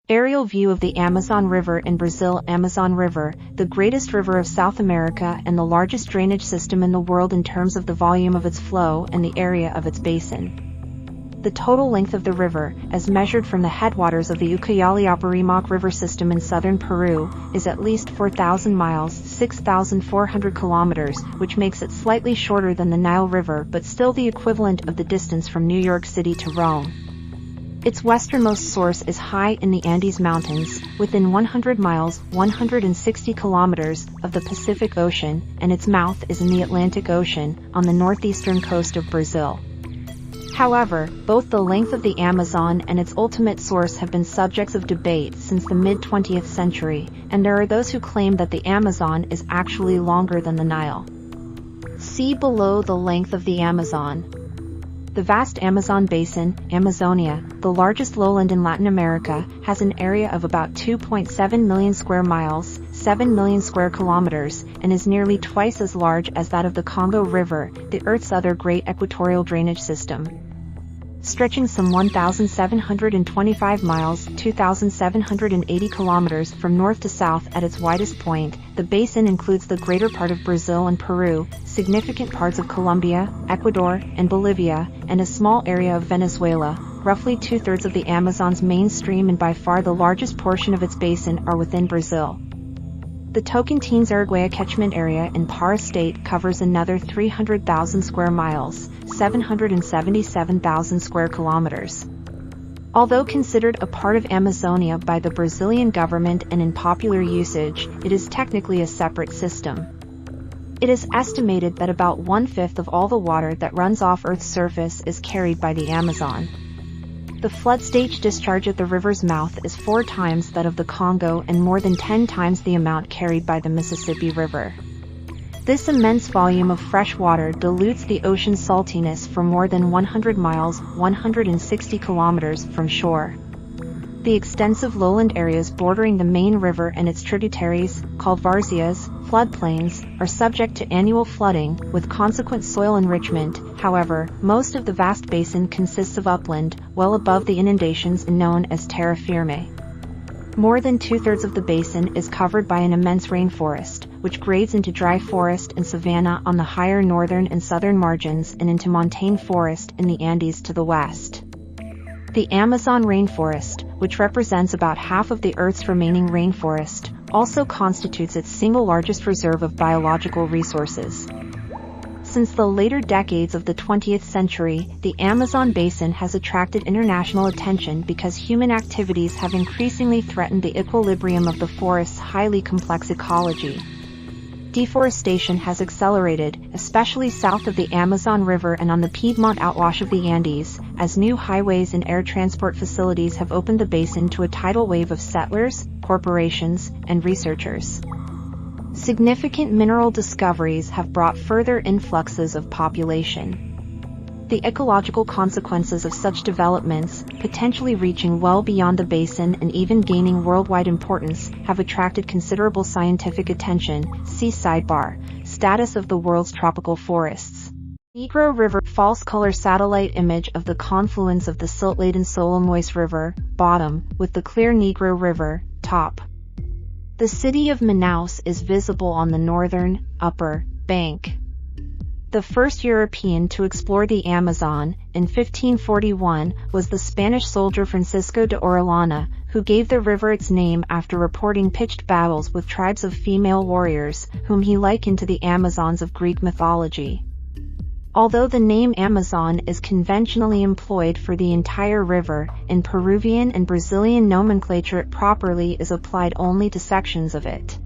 Aerial view of the Amazon River in Brazil. Amazon River, the greatest river of South America and the largest drainage system in the world in terms of the volume of its flow and the area of its basin. The total length of the river, as measured from the headwaters of the Ucayali-Apurimac River system in southern Peru, is at least 4,000 miles, 6,400 kilometers, which makes it slightly shorter than the Nile River but still the equivalent of the distance from New York City to Rome. Its westernmost source is high in the Andes Mountains, within 100 miles, 160 kilometers, of the Pacific Ocean, and its mouth is in the Atlantic Ocean, on the northeastern coast of Brazil. However, both the length of the Amazon and its ultimate source have been subjects of debate since the mid-20th century, and there are those who claim that the Amazon is actually longer than the Nile. See below the length of the Amazon. The vast Amazon basin, Amazonia, the largest lowland in Latin America, has an area of about 2.7 million square miles, 7 million square kilometers, and is nearly twice as large as that of the Congo River, the Earth's other great equatorial drainage system. Stretching some 1,725 miles, 2,780 kilometers from north to south at its widest point, the basin includes the greater part of Brazil and Peru, significant parts of Colombia, Ecuador, and Bolivia, and a small area of Venezuela. Roughly two-thirds of the Amazon's main stream and by far the largest portion of its basin are within Brazil. The Tocantins-Araguaia catchment area in Pará State covers another 300,000 square miles, 777,000 square kilometers. Although considered a part of Amazonia by the Brazilian government and in popular usage, it is technically a separate system. It is estimated that about 1/5 of all the water that runs off Earth's surface is carried by the Amazon. The flood stage discharge at the river's mouth is 4 times that of the Congo and more than 10 times the amount carried by the Mississippi River. This immense volume of fresh water dilutes the ocean's saltiness for more than 100 miles, 160 kilometers from shore. The extensive lowland areas bordering the main river and its tributaries, called varzias, floodplains, are subject to annual flooding, with consequent soil enrichment. However, most of the vast basin consists of upland, well above the inundations known as terra firme. More than two-thirds of the basin is covered by an immense rainforest, which grades into dry forest and savanna on the higher northern and southern margins and into montane forest in the Andes to the west. The Amazon rainforest, which represents about half of the Earth's remaining rainforest, also constitutes its single largest reserve of biological resources. Since the later decades of the 20th century, the Amazon basin has attracted international attention because human activities have increasingly threatened the equilibrium of the forest's highly complex ecology. Deforestation has accelerated, especially south of the Amazon River and on the Piedmont outwash of the Andes, as new highways and air transport facilities have opened the basin to a tidal wave of settlers, corporations, and researchers. Significant mineral discoveries have brought further influxes of population. The ecological consequences of such developments, potentially reaching well beyond the basin and even gaining worldwide importance, have attracted considerable scientific attention. See sidebar, Status of the world's tropical forests. Negro River, false color satellite image of the confluence of the silt-laden Solimões River, bottom, with the clear Negro River, top. The city of Manaus is visible on the northern, upper, bank. The first European to explore the Amazon, in 1541, was the Spanish soldier Francisco de Orellana, who gave the river its name after reporting pitched battles with tribes of female warriors, whom he likened to the Amazons of Greek mythology. Although the name Amazon is conventionally employed for the entire river, in Peruvian and Brazilian nomenclature it properly is applied only to sections of it.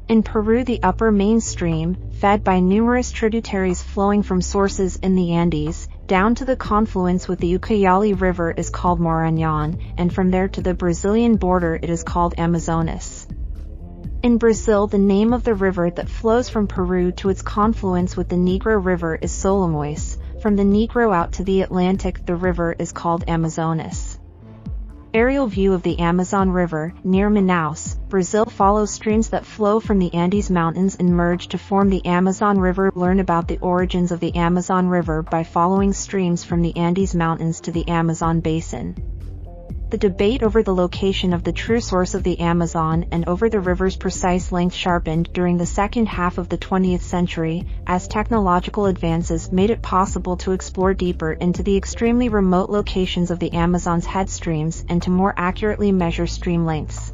In Peru, the upper mainstream, fed by numerous tributaries flowing from sources in the Andes, down to the confluence with the Ucayali River is called Maranhão, and from there to the Brazilian border it is called Amazonas. In Brazil, the name of the river that flows from Peru to its confluence with the Negro River is Solimões. From the Negro out to the Atlantic, the river is called Amazonas. Aerial view of the Amazon River, near Manaus, Brazil. Follows streams that flow from the Andes Mountains and merge to form the Amazon River. Learn about the origins of the Amazon River by following streams from the Andes Mountains to the Amazon Basin. The debate over the location of the true source of the Amazon and over the river's precise length sharpened during the second half of the 20th century, as technological advances made it possible to explore deeper into the extremely remote locations of the Amazon's headstreams and to more accurately measure stream lengths.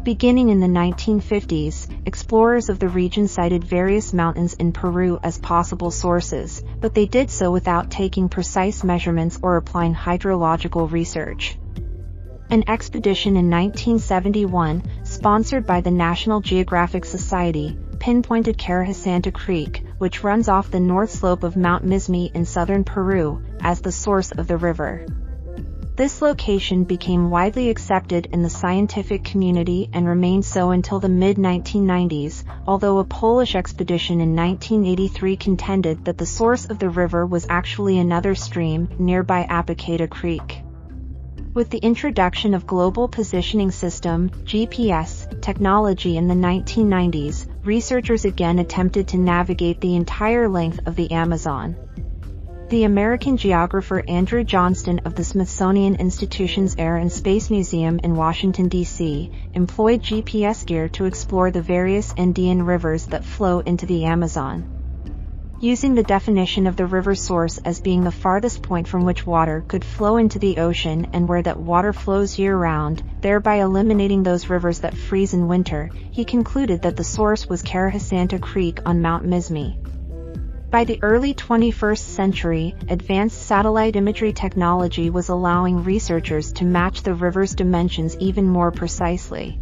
Beginning in the 1950s, explorers of the region cited various mountains in Peru as possible sources, but they did so without taking precise measurements or applying hydrological research. An expedition in 1971, sponsored by the National Geographic Society, pinpointed Carajasanta Creek, which runs off the north slope of Mount Mismi in southern Peru, as the source of the river. This location became widely accepted in the scientific community and remained so until the mid-1990s, although a Polish expedition in 1983 contended that the source of the river was actually another stream nearby Apicheta Creek. With the introduction of Global Positioning System (GPS) technology in the 1990s, researchers again attempted to navigate the entire length of the Amazon. The American geographer Andrew Johnston of the Smithsonian Institution's Air and Space Museum in Washington, D.C., employed GPS gear to explore the various Andean rivers that flow into the Amazon. Using the definition of the river source as being the farthest point from which water could flow into the ocean and where that water flows year-round, thereby eliminating those rivers that freeze in winter, he concluded that the source was Carajasanta Creek on Mount Mismi. By the early 21st century, advanced satellite imagery technology was allowing researchers to match the river's dimensions even more precisely.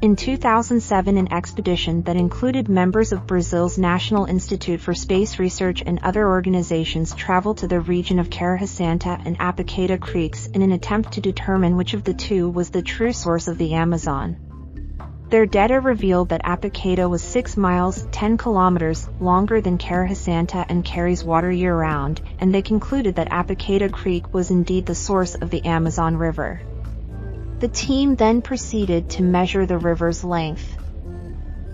In 2007, an expedition that included members of Brazil's National Institute for Space Research and other organizations traveled to the region of Carajasanta and Apicheta Creeks in an attempt to determine which of the two was the true source of the Amazon. Their data revealed that Apicheta was 6 miles (10 kilometers) longer than Carajasanta and carries water year-round, and they concluded that Apicheta Creek was indeed the source of the Amazon River. The team then proceeded to measure the river's length.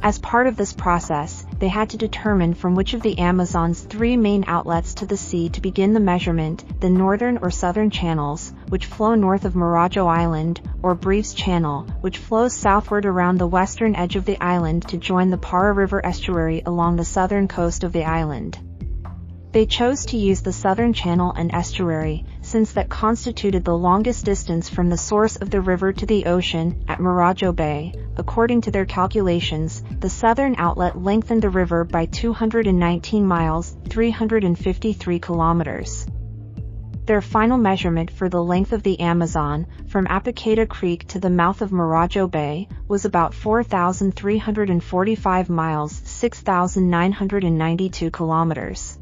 As part of this process, they had to determine from which of the Amazon's 3 main outlets to the sea to begin the measurement: the northern or southern channels, which flow north of Marajo Island, or Brives Channel, which flows southward around the western edge of the island to join the Para River estuary along the southern coast of the island. They chose to use the southern channel and estuary, since that constituted the longest distance from the source of the river to the ocean, at Marajo Bay. According to their calculations, the southern outlet lengthened the river by 219 miles, 353 kilometers. Their final measurement for the length of the Amazon, from Apicheta Creek to the mouth of Marajo Bay, was about 4,345 miles, 6,992 kilometers.